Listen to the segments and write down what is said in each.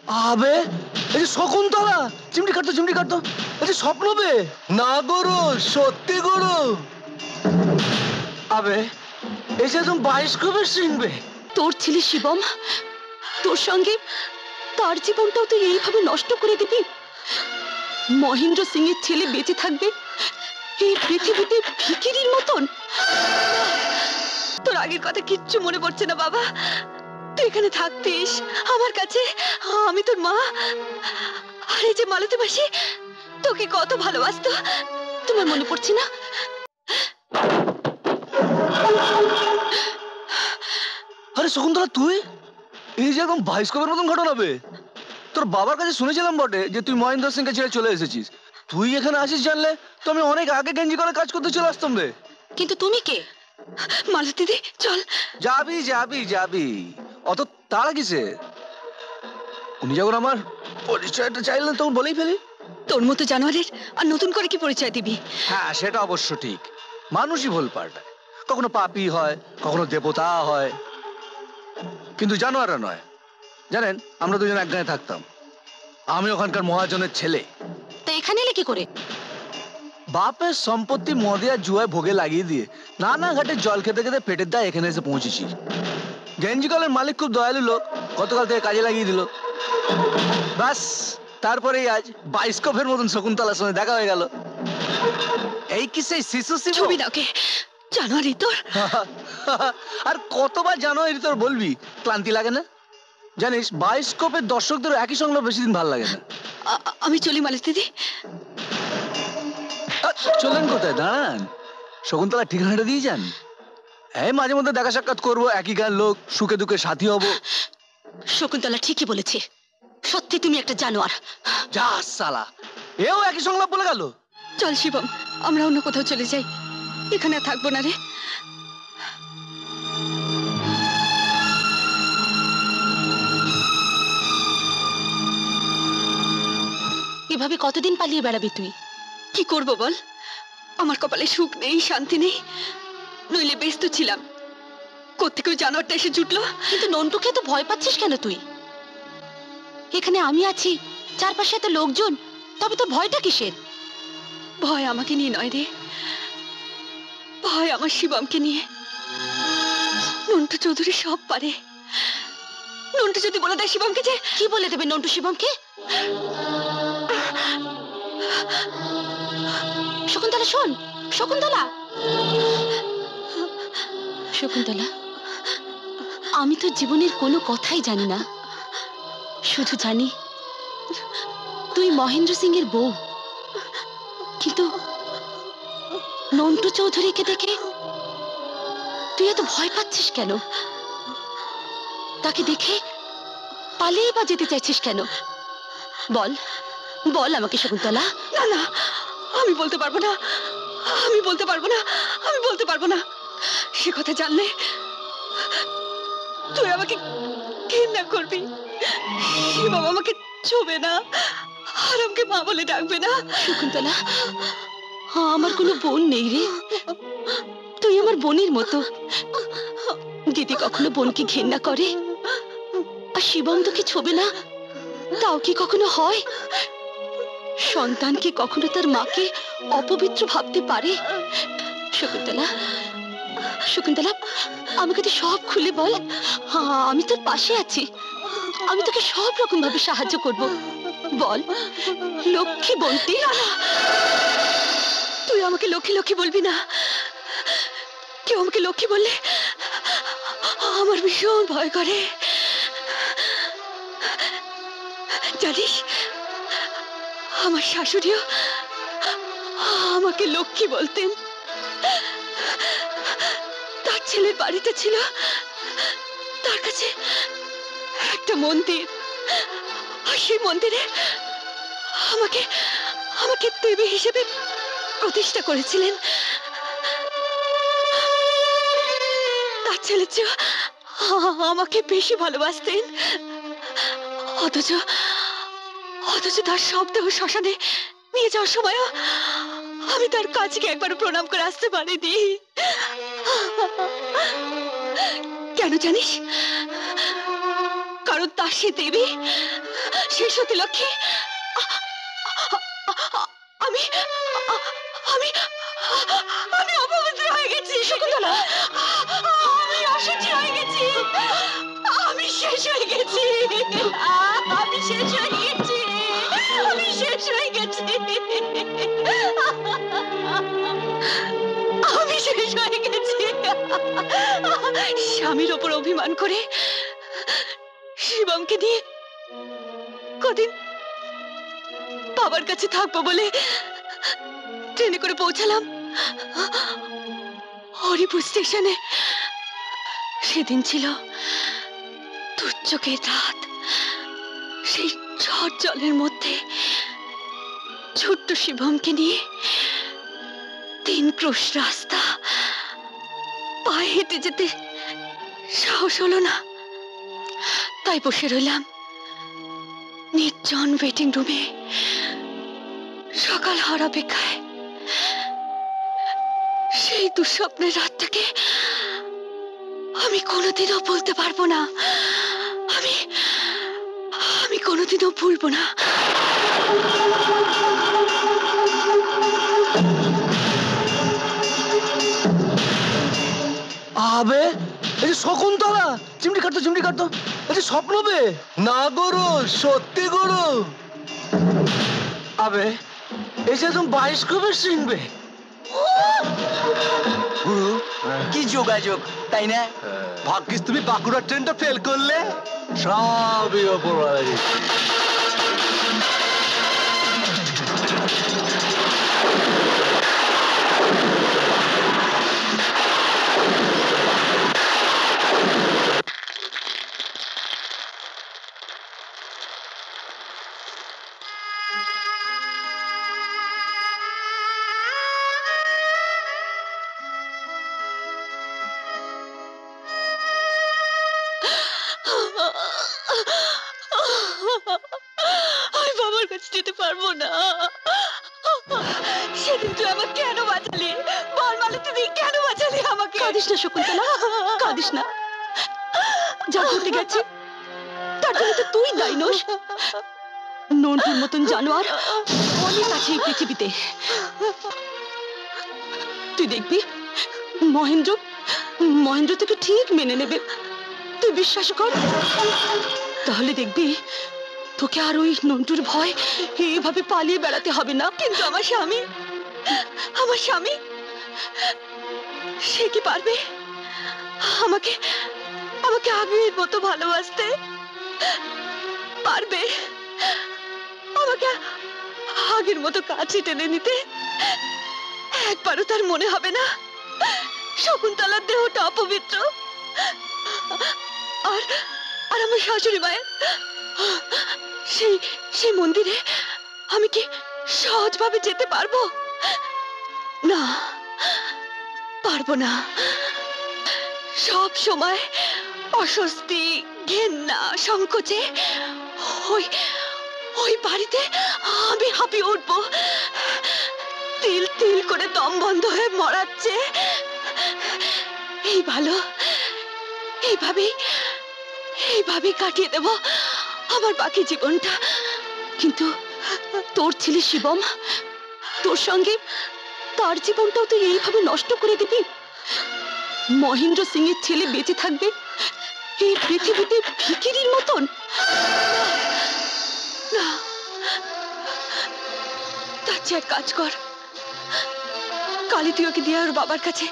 আবে এই শকুন্তলা চিমটি কাটতো এই স্বপ্ন বে না গরু সত্যি গরু আবে এই যে তুমি বায়োস্কোপের সিনবে তোর ছেলে শিবম তোর সঙ্গে তার জীবনটাও তুই এইভাবে নষ্ট করে দিবি। মহেন্দ্র সিং এর ছেলে বেঁচে থাকবে এই পৃথিবীতে ভিখিরির মতন। তোর আগের কথা কিচ্ছু মনে পড়ছে না বাবা। তুই এখানে থাকতিস আমার কাছে, আমি তোর মা। আর এই যে মালতী মাসি তোকে কত ভালোবাসতো, তোমার মনে পড়ছে না? আরে শকুন্তলা তুই এই যে একদম বায়োস্কোপের মতন ঘটনা বে। তোর বাবার কাছে শুনেছিলাম বটে যে তুই মহেন্দ্র সিংকে ছেড়ে চলে এসেছিস। তুই এখানে আসিস জানলে তো আমি অনেক আগে গেঞ্জি করে কাজ করতে চলে আসতাম বে। কিন্তু তুমি কে? মালতী দি চল। যাবি অত তাড়া কিসে? উনি যখন আমার পরিচয়টা চাইলেন তখন বলেই ফেলি। তোর মতো জানোয়ারের আর নতুন করে কি পরিচয় দিবি? হ্যাঁ সেটা অবশ্য ঠিক, মানুষই ভুল পাল্টায়, কখনো পাপী হয় কখনো দেবতা হয়, কিন্তু জানোয়াররা নয়। জানেন আমরা দুজন এক গায়ে থাকতাম, আমি ওখানকার মহাজনের ছেলে। তা এখানে এলে কি করে? বাপের সম্পত্তি মদে আর জুয়ায় ভোগে লাগিয়ে দিয়ে নানা ঘাটে জল খেতে খেতে পেটের দায় এখানে এসে পৌঁছেছি। গেঞ্জি কলের মালিক খুব দয়ালু লোক, গতকাল থেকে কাজে লাগিয়ে দিল। বাস তারপরেই আজ বায়োস্কোপের মতন শকুন্তলার সঙ্গে দেখা হয়ে গেল। এই কি সেই শিশু ছবি না ওকে, জানোয়ারি তোর। আর কতবার জানোয়ারি তোর বলবি, ক্লান্তি লাগে না? জানিস বায়োস্কোপের দর্শকদের একই সঙ্গে বেশি দিন ভালো লাগে না। আমি চলি মালতী দি। চলেন কোথায়? দাঁড়ান, শকুন্তলা ঠিকানাটা দিয়ে যান। এই মাঝে মধ্যে দেখা সাক্ষাৎ করবো, একই গান লোক, সুখে দুঃখে সাথী হব। শকুন্তলা ঠিকই বলেছে, সত্যি তুমি একটা জানোয়ার। যা সালা, এও একই সংলাপ বলে গেল। চল শিবম, আমরা অন্য কোথাও চলে যাই, এখানে আর থাকবো না রে। এভাবে কতদিন পালিয়ে বেড়াবি তুই? কি করব বল, আমার কপালে সুখ নেই, শান্তি নেই। নইলে ব্যস্ত ছিলাম, কোত্থেকেও জানোয়ারটা এসে জুটলো। কিন্তু নন্টুকে তো ভয় পাচ্ছিস কেন তুই? এখানে আমি আছি, চারপাশে এত লোকজন, তবে তো ভয়টা কিসের? ভয় আমাকে নিয়ে নয় রে, ভয় আমার শিবমকে নিয়ে। নন্টু চৌধুরী সব পারে। নন্টু যদি বলে দেয় শিবমকে, যে কি বলে দেবে নন্টু শিবমকে? শকুন্তলা শোন, শকুন্তলা, শকুন্তলা, আমি তো জীবনের কোনো কথাই জানি না, শুধু জানি তুই মহেন্দ্র সিং এর বউ। কিন্তু নন্টু চৌধুরীকে দেখে তুই এত ভয় পাচ্ছিস কেন? তাকে দেখে পালিয়ে বা যেতে চাইছিস কেন? বল বল আমাকে শকুন্তলা। না না, আমি বলতে পারবো না, আমি বলতে পারবো না, আমি বলতে পারবো না। সে কথা জানলে তুই আমাকে ঘৃণা করবি। শিবম আমাকে ছোবে না, আর আমাকে মা বলে ডাকবে না। শকুন্তলা, আমার কোনো বোন নেই রে, তুই আমার বোনের মতো। দিদি কখনো বোনকে ঘৃণা করে? আর শিবম তোকে ছোবে না, তাও কি কখনো হয়? সন্তান কি কখনো তার মাকে অপবিত্র ভাবতে পারে? শকুন্তলা, শকুন্তলা, আমাকে তুই সব খুলে বল, আমি তোর পাশে আছি, আমি তোকে সব রকম ভাবে সাহায্য করব। বল লক্ষ্মী বলতি। তুই আমাকে লক্ষ্মী লক্ষ্মী বলবি না, কেউ আমাকে লক্ষ্মী বললে আমার ভীষণ ভয় করে। জানিস আমার শাশুড়িও আমাকে লক্ষ্মী বলতেন। তার ছেলের বাড়িতে ছিল, তার কাছে একটা মন্দির, আর সেই মন্দিরে আমাকে আমাকে দেবী হিসেবে প্রতিষ্ঠা করেছিলেন। তার ছেলের চেয়ে আমাকে বেশি ভালোবাসতেন। অথচ অথচ তার শবদেহ শ্মশানে নিয়ে যাওয়ার সময়ও আমি তার কাছে একবার প্রণাম করে আসতে পারিনি। কেন জানিস? কারণ তার সে দেবী সত্যি লক্ষ্মী, আমি আমি আমি অপবিত্র হয়ে গেছি শকুন্তলা, আমি অশুচি হয়ে গেছি, আমি শেষ হয়ে গেছি, আমি শেষ হয়ে গেছি, আমি শেষ হয়ে গেছি, আমি শেষ হয়ে গেছি। স্বামীর ওপর অভিমান করে শিবমকে দিয়ে কদিন বাবার কাছে থাকবো বলে ট্রেনে করে পৌঁছালাম হরিপুর স্টেশনে। সেদিন ছিল দুর্যোগের রাত। সেই ঝড় জলের মধ্যে ছোট্ট শিবমকে নিয়ে 3 ক্রোশ রাস্তা পায়ে হেঁটে যেতে সাহস হলো না। তাই বসে রইলাম নির্জন ওয়েটিং রুমে সকাল হওয়ার অপেক্ষায়। সেই দুঃস্বপ্নের রাতটাকে আমি কোনোদিনও বলতে পারবো না, আমি আমি কোনোদিনও ভুলবো না। আবে এই যে শকুন্তলা, চিমটি কাটতো, এই যে স্বপ্ন বে না গরু, সত্যি গরু। আবে এই যে একদম বায়োস্কোপের সিন বে। গুরু কি যোগাযোগ, তাই না? ভাগ্যিস তুমি বাঁকুড়ার ট্রেনটা ফেল করলে, সবই ওপরওয়ালা। আমি বাবার কাছে যেতে পারবো না। সেদিন তুই আমাকে কেন বাঁচালি? বল মালে, তুই কেন বাঁচালি আমাকে? কাঁদিস না শকুন্তলা, কাঁদিস না। যা ঘটে গেছে তার জন্য তো তুই দায়ী নোস। নন্টুর মতন জানোয়ার অনেক আছে এই পৃথিবীতে। তুই দেখবি মহেন্দ্র তোকে ঠিক মেনে নেবে, তুই বিশ্বাস কর। তাহলে দেখবি তোকে আর ওই নন্টুর ভয় এইভাবে পালিয়ে বেড়াতে হবে না। কিন্তু আমার স্বামী সে কি পারবে আমাকে আমাকে আগের মতো ভালোবাসতে? পারবে আমাকে আগের মতো কাছে টেনে নিতে? একবারও তার মনে হবে না শকুন্তলার দেহটা অপবিত্র? আর আর আমার শাশুড়ি মায়ের সেই মন্দিরে আমি কি সহজভাবে যেতে পারবো? না, পারবো না। সব সময় অস্বস্তি, ঘেন্না, সংকোচে ওই বাড়িতে আমি হাঁপিয়ে উঠবো। তিল তিল করে দম বন্ধ হয়ে মরাচ্ছে। এই ভালো, এইভাবেই কাটিয়ে দেব আমার বাকি জীবনটা। কিন্তু তোর ছেলে শিবম, তোর সঙ্গে তার জীবনটাও তুই এইভাবে নষ্ট করে দিবি? মহেন্দ্র সিং এর ছেলে বেঁচে থাকবে এই পৃথিবীতে ভিখিরির মতন? না, তার চেয়ে এক কাজ কর, কালি তুই ওকে দিয়ে ওর বাবার কাছে,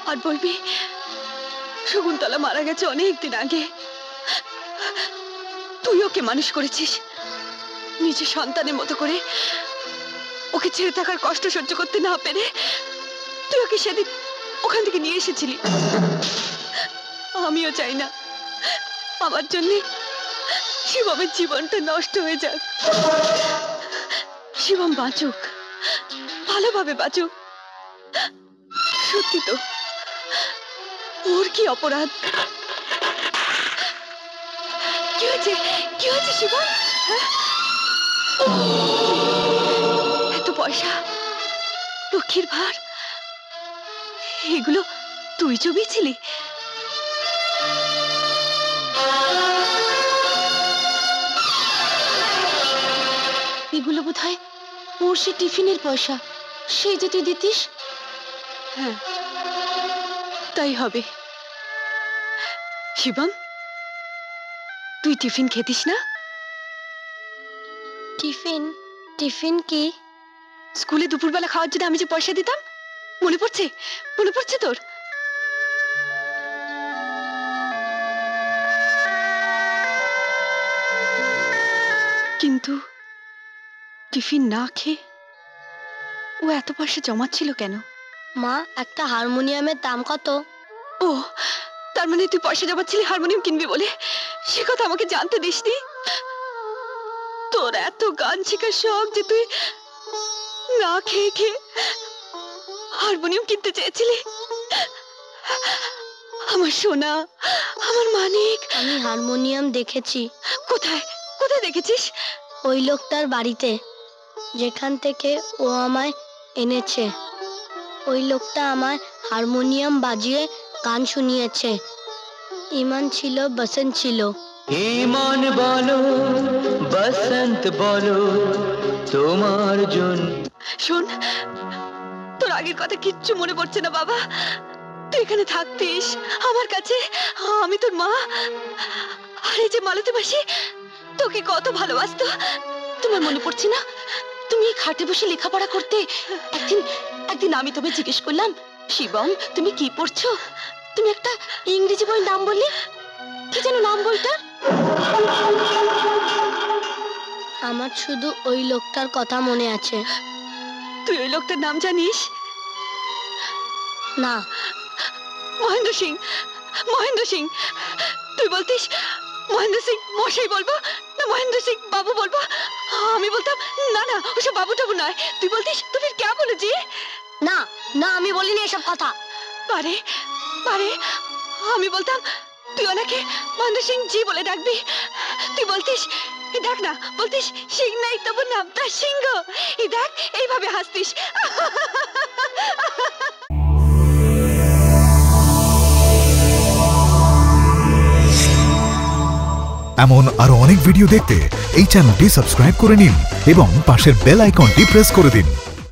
আর বলবি শকুন্তলা মারা গেছে অনেক দিন আগে, তুই ওকে মানুষ করেছিস নিজের সন্তানের মতো করে। ওকে ছেড়ে থাকার কষ্ট সহ্য করতে না পেরে তুই ওকে সেদিন ওখান থেকে নিয়ে এসেছিলি। আমিও চাই না আমার জন্য শিবমের জীবনটা নষ্ট হয়ে যাক। শিবম বাঁচুক, ভালোভাবে বাঁচুক। সত্যি তো, ওর কি অপরাধ? কি হয়েছে শিবম? এত পয়সা, লক্ষ্মীর ভার, এগুলো তুই জমিয়েছিলি? বোধহয় ওর সে টিফিনের পয়সা, সেই যে তুই দিতিস। হ্যাঁ, তাই হবে। শিবম, তুই টিফিন খেতিস না? টিফিন? টিফিন কি? স্কুলে দুপুরবেলা খাওয়ার জন্য আমি যে পয়সা দিতাম, মনে পড়ছে? মনে পড়ছে তোর? কিন্তু টিফিন না খেয়ে ও এত পয়সা জমাচ্ছিল কেন? মা, একটা হারমোনিয়ামের দাম কত? ও, তার মানে তুই পয়সা জমাচ্ছিলি হারমোনিয়াম কিনবি বলে? সে কথা আমাকে জানতে দিসনি। তোর এত গান শেখার শখ যে তুই না খেয়ে খেয়ে হারমোনিয়াম কিনতে চেয়েছিলি। আমার সোনা, আমার মানিক। আমি হারমোনিয়াম দেখেছি। কোথায়? কোথায় দেখেছিস? ওই লোকটার বাড়িতে, যেখান থেকে ও আমায় এনেছে। ওই লোকটা আমায় হারমোনিয়াম বাজিয়ে গান শুনিয়েছে। ইমান ছিল, বসন্ত ছিল। ইমান বলো, বসন্ত বলো, তোমার জন্য। শোন, তোর আগের কথা কিচ্ছু মনে পড়ছে না বাবা। তুই এখানে থাকতিস আমার কাছে, আমি তোর মা। আর এই যে মালতী মাসি তোকে কত ভালোবাসতো, তোমার মনে পড়ছে না? তুমি খাটে বসে লেখাপড়া করতে। একদিন আমি তবে জিজ্ঞেস করলাম, শিবম তুমি কি পড়ছো? তুমি একটা ইংরেজি বইয়ের নাম বললে, কি যেন নাম বইটার? আমার শুধু ওই লোকটার কথা মনে আছে। তুই ওই লোকটার নাম জানিস? না। মহেন্দ্র সিং। মহেন্দ্র সিং। তুই বলতিস মহেন্দ্র সিং মশাই বলবো না মহেন্দ্র সিং বাবু বলবো? আমি বলতাম না না, ওসব বাবু টাবু নয়। তুই বলতিস তুমি কে বলেছি? না না, আমি বলিনি এসব কথা। পারে পারে, আমি বলতাম তুই ওনাকে মহেন্দ্র সিং জি বলে ডাকবি। তুই বলতিস দেখ না, বলতিস সিং নাই তবু নামটা সিংহ। এই দেখ, এইভাবে হাসতিস। এমন আরো অনেক ভিডিও দেখতে এই চ্যানেলটি সাবস্ক্রাইব করে নিন এবং পাশের বেল আইকনটি প্রেস করে দিন।